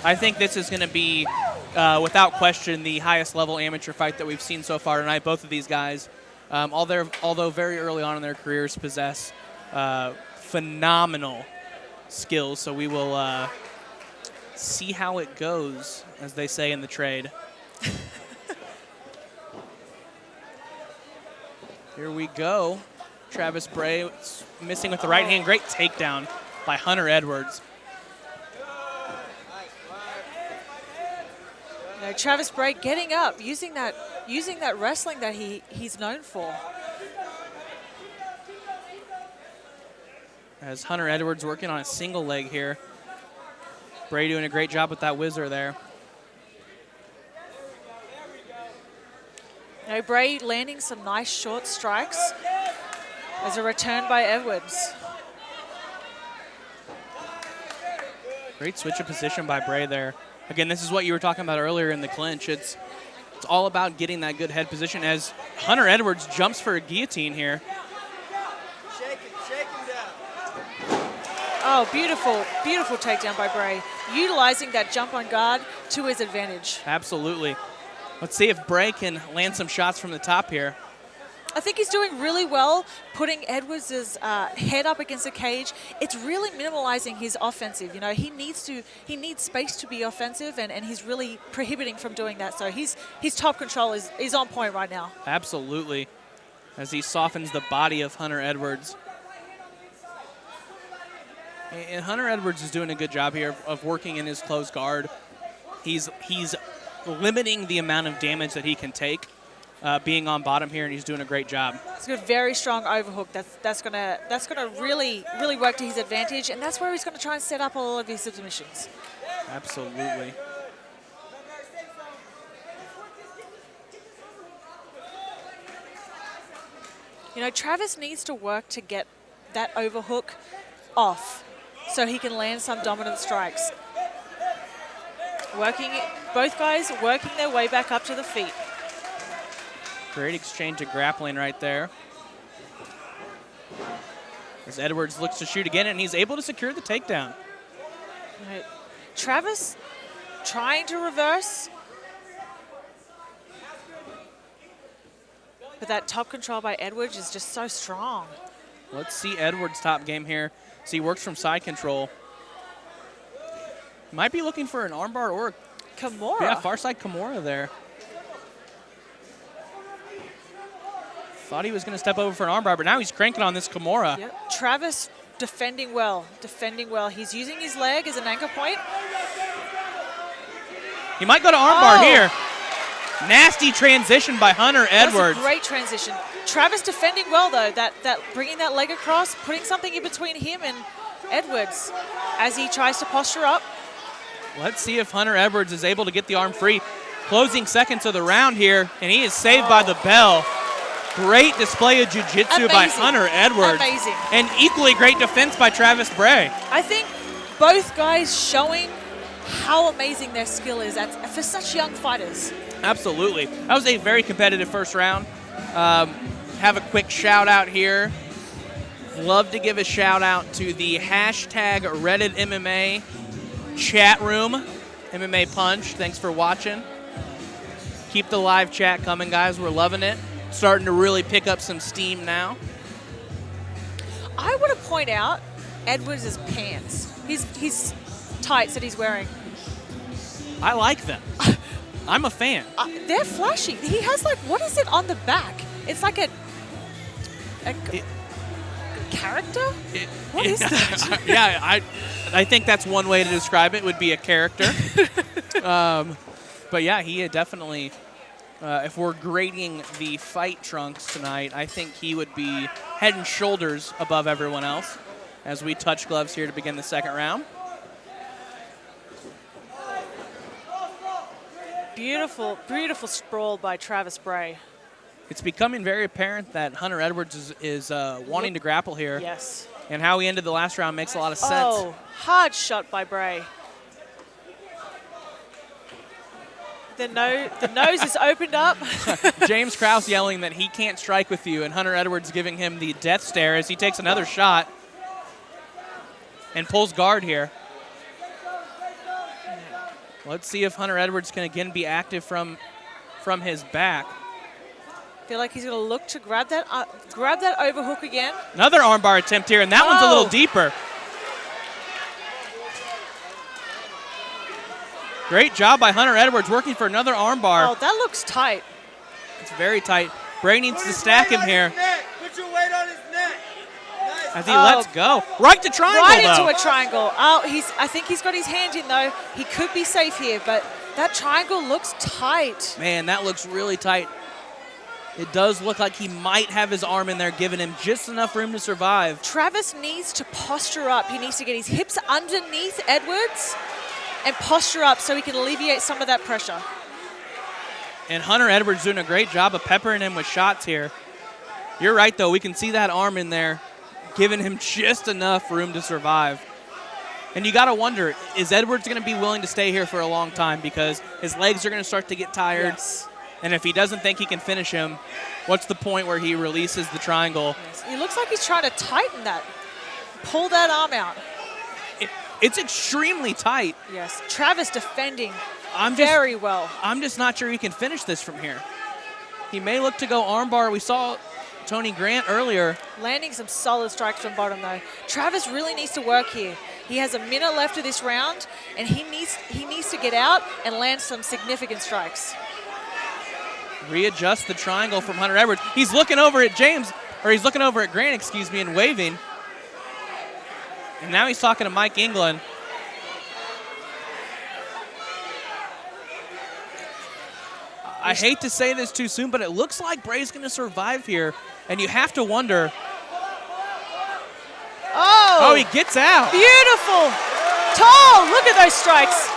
I think this is going to be, without question, the highest level amateur fight that we've seen so far tonight. Both of these guys, although very early on in their careers, possess phenomenal skills. So we will see how it goes, as they say in the trade. Here we go. Travis Bray missing with the right hand. Great takedown by Hunter Edwards. You know, Travis Bray getting up, using that wrestling that he's known for. As Hunter Edwards working on a single leg here. Bray doing a great job with that whizzer there. You know, Bray landing some nice short strikes as a return by Edwards. Great switch of position by Bray there. Again, this is what you were talking about earlier in the clinch. It's all about getting that good head position as Hunter Edwards jumps for a guillotine here. Shake him down. Oh, beautiful, beautiful takedown by Bray. Utilizing that jump on guard to his advantage. Absolutely. Let's see if Bray can land some shots from the top here. I think he's doing really well putting Edwards' head up against the cage. It's really minimalizing his offensive. You know, he needs space to be offensive, and he's really prohibiting from doing that. So his top control is on point right now. Absolutely. As he softens the body of Hunter Edwards. And Hunter Edwards is doing a good job here of working in his closed guard. He's limiting the amount of damage that he can take being on bottom here, and he's doing a great job. It's a very strong overhook. That's gonna really work to his advantage, and that's where he's gonna try and set up all of his submissions. Absolutely. You know, Travis needs to work to get that overhook off so he can land some dominant strikes. Both guys working their way back up to the feet. Great exchange of grappling right there. As Edwards looks to shoot again, and he's able to secure the takedown. Right. Travis trying to reverse. But that top control by Edwards is just so strong. Let's see Edwards' top game here. So he works from side control. Might be looking for an armbar or Kimura. Yeah, far side Kimura there. Thought he was going to step over for an armbar, but now he's cranking on this Kimura. Yep. Travis defending well. He's using his leg as an anchor point. He might go to armbar here. Nasty transition by Hunter Edwards. That's a great transition. Travis defending well, though. That bringing that leg across, putting something in between him and Edwards as he tries to posture up. Let's see if Hunter Edwards is able to get the arm free. Closing seconds of the round here, and he is saved by the bell. Great display of jiu-jitsu by Hunter Edwards. Amazing. And equally great defense by Travis Bray. I think both guys showing how amazing their skill is for such young fighters. Absolutely. That was a very competitive first round. Have a quick shout out here. Love to give a shout out to the hashtag Reddit MMA chat room, MMA Punch. Thanks for watching. Keep the live chat coming, guys. We're loving it. Starting to really pick up some steam now. I want to point out Edwards' pants. His tights that he's wearing. I like them. I'm a fan. They're flashy. He has what is it on the back? It's like a character? What is that? Yeah, I think that's one way to describe it, would be a character. But yeah, he definitely, if we're grading the fight trunks tonight, I think he would be head and shoulders above everyone else as we touch gloves here to begin the second round. Beautiful, beautiful sprawl by Travis Bray. It's becoming very apparent that Hunter Edwards is wanting to grapple here. Yes. And how he ended the last round makes a lot of sense. Oh, hard shot by Bray. The nose is opened up. James Krause yelling that he can't strike with you, and Hunter Edwards giving him the death stare as he takes another shot and pulls guard here. Let's see if Hunter Edwards can again be active from his back. I feel like he's going to look to grab that overhook again. Another armbar attempt here, and that one's a little deeper. Great job by Hunter Edwards working for another armbar. Oh, that looks tight. It's very tight. Bray needs to stack him here. Put your weight on his neck. Nice. As he lets go. Right to triangle, Right though. into a triangle. Oh, I think he's got his hand in, though. He could be safe here, but that triangle looks tight. Man, that looks really tight. It does look like he might have his arm in there, giving him just enough room to survive. Travis needs to posture up. He needs to get his hips underneath Edwards and posture up so he can alleviate some of that pressure. And Hunter Edwards doing a great job of peppering him with shots here. You're right, though. We can see that arm in there, giving him just enough room to survive. And you got to wonder, is Edwards going to be willing to stay here for a long time because his legs are going to start to get tired? Yes. And if he doesn't think he can finish him, what's the point where he releases the triangle? Yes. He looks like he's trying to tighten that, pull that arm out. It's extremely tight. Yes, Travis defending very well. I'm just not sure he can finish this from here. He may look to go armbar. We saw Tony Grant earlier. Landing some solid strikes from bottom, though. Travis really needs to work here. He has a minute left of this round, and he needs to get out and land some significant strikes. Readjust the triangle from Hunter Edwards. He's looking over at he's looking over at Grant, excuse me, and waving. And now he's talking to Mike England. I hate to say this too soon, but it looks like Bray's going to survive here. And you have to wonder. Oh, he gets out. Beautiful. Tall. Look at those strikes.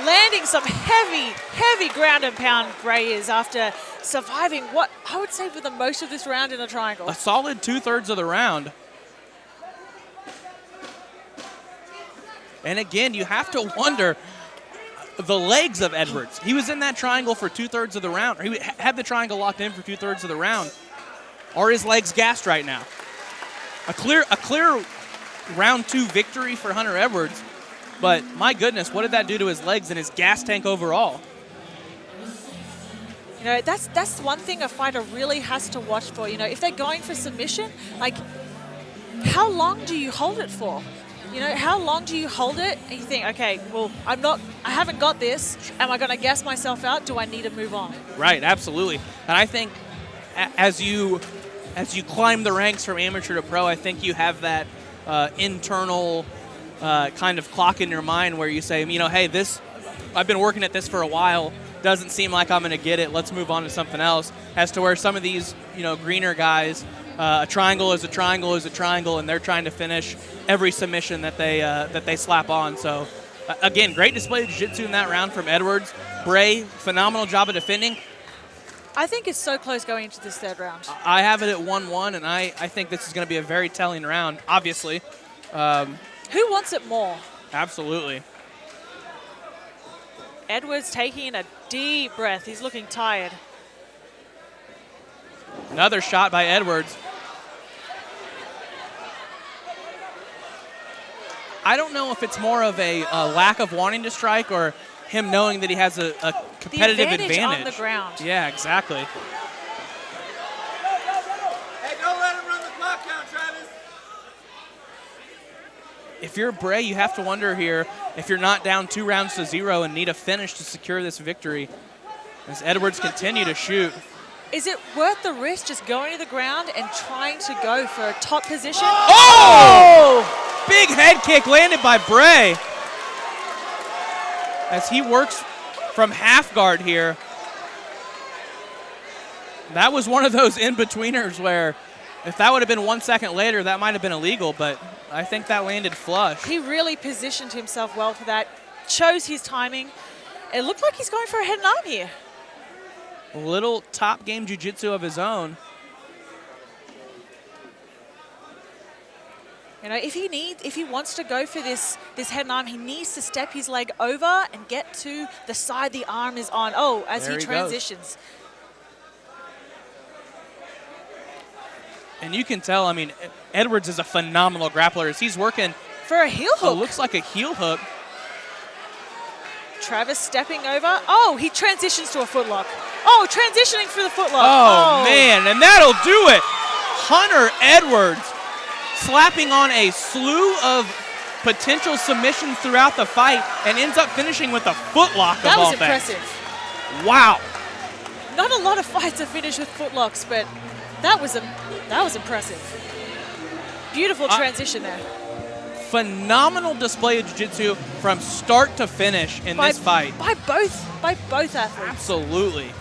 Landing some heavy ground and pound Bray is after surviving what I would say for the most of this round in a triangle. A solid 2/3 of the round. And again, you have to wonder the legs of Edwards. He was in that triangle for 2/3 of the round. Or he had the triangle locked in for 2/3 of the round. Are his legs gassed right now? A clear round 2 victory for Hunter Edwards. But my goodness, what did that do to his legs and his gas tank overall? You know, that's one thing a fighter really has to watch for. You know, if they're going for submission, like, how long do you hold it for? You know, how long do you hold it and you think, okay, well, I haven't got this. Am I going to gas myself out? Do I need to move on? Right, absolutely. And I think as you climb the ranks from amateur to pro, I think you have that internal kind of clock in your mind where you say, you know, hey, I've been working at this for a while. Doesn't seem like I'm going to get it. Let's move on to something else. As to where some of these, you know, greener guys, a triangle is a triangle is a triangle, and they're trying to finish every submission that they slap on. So, again, great display of jiu-jitsu in that round from Edwards. Bray, phenomenal job of defending. I think it's so close going into this third round. I have it at 1-1, and I think this is going to be a very telling round, obviously. Who wants it more? Absolutely. Edwards taking a deep breath. He's looking tired. Another shot by Edwards. I don't know if it's more of a lack of wanting to strike or him knowing that he has a competitive the advantage advantage on the ground. Yeah, exactly. Hey, don't let him run the clock down, Travis. If you're Bray, you have to wonder here if you're not down 2-0 and need a finish to secure this victory. As Edwards continue to shoot. Is it worth the risk just going to the ground and trying to go for a top position? Oh! Big head kick landed by Bray. As he works from half guard here. That was one of those in-betweeners where if that would have been 1 second later, that might have been illegal, but I think that landed flush. He really positioned himself well for that, chose his timing. It looked like he's going for a head and arm here. A little top game jiu-jitsu of his own. You know, if he wants to go for this head and arm, he needs to step his leg over and get to the side the arm is on. Oh, as There he he transitions. And you can tell, I mean, Edwards is a phenomenal grappler. As he's working for a heel hook. It looks like a heel hook. Travis stepping over. Oh, he transitions to a footlock. Oh, transitioning for the footlock. Oh, man, and that'll do it. Hunter Edwards slapping on a slew of potential submissions throughout the fight and ends up finishing with a footlock That of all was things. impressive. Wow. Not a lot of fights are finished with footlocks, but that was impressive. Beautiful transition there. Phenomenal display of jiu-jitsu from start to finish in this fight. By both athletes. Absolutely.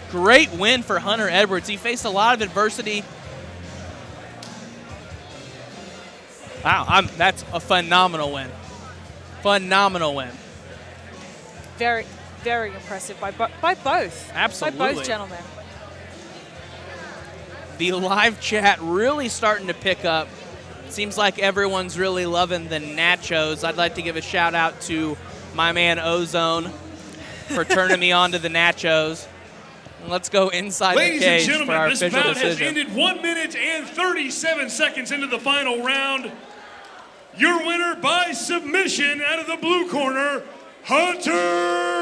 Great win for Hunter Edwards. He faced a lot of adversity. Wow, that's a phenomenal win. Phenomenal win. Very, very impressive by both. Absolutely. By both gentlemen. The live chat really starting to pick up. Seems like everyone's really loving the nachos. I'd like to give a shout out to my man Ozone for turning me on to the nachos. And let's go inside Ladies the cage and gentlemen, for our this official bout decision. has ended 1 minute and 37 seconds into the final round. Your winner by submission out of the blue corner, Hunter